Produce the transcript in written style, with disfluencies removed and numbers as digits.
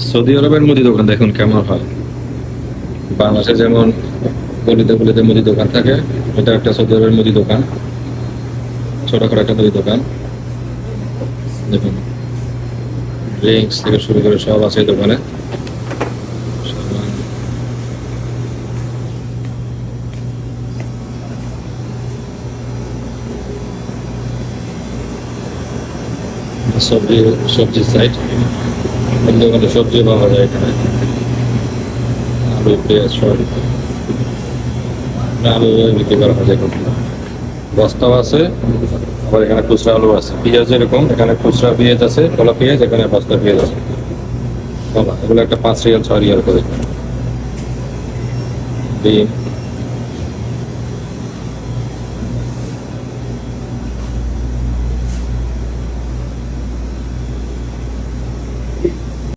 Saudi আরবের মুদি দোকান দেখুন কেমন হয়। বাংলাদেশে যেমন গলিতে গলিতে মুদি দোকান থাকে, এটা একটা সৌদি আরবের মুদি দোকান, ছোটখাটো একটা মুদি দোকান। দেখুন, ড্রিঙ্কস থেকে শুরু করে সব আছে এই দোকানে। সবজি সবজির সাইড, দোকানে সবজি পাওয়া যায় এখানে, আলু পেঁয়াজ সব আলু বিক্রি করা হয়। দেখুন বস্তাও আছে, আবার এখানে খুচরা আলু আছে। পেঁয়াজ এরকম, এখানে খুচরা পেঁয়াজ আছে, কলা পেঁয়াজ, এখানে বস্তা পেঁয়াজ আছে কলা। এগুলো একটা 5 রিয়াল 6 রিয়াল করে। ডিম